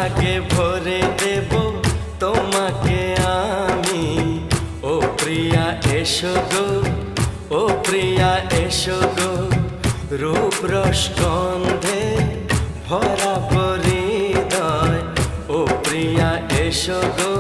সোহাগে ভরে দেব তোমাকে আমি। ও প্রিয়া এসো গো, ও প্রিয়া এসো গো, রূপ রস গন্ধে ভরা হৃদয়। ও প্রিয়া এসো গো,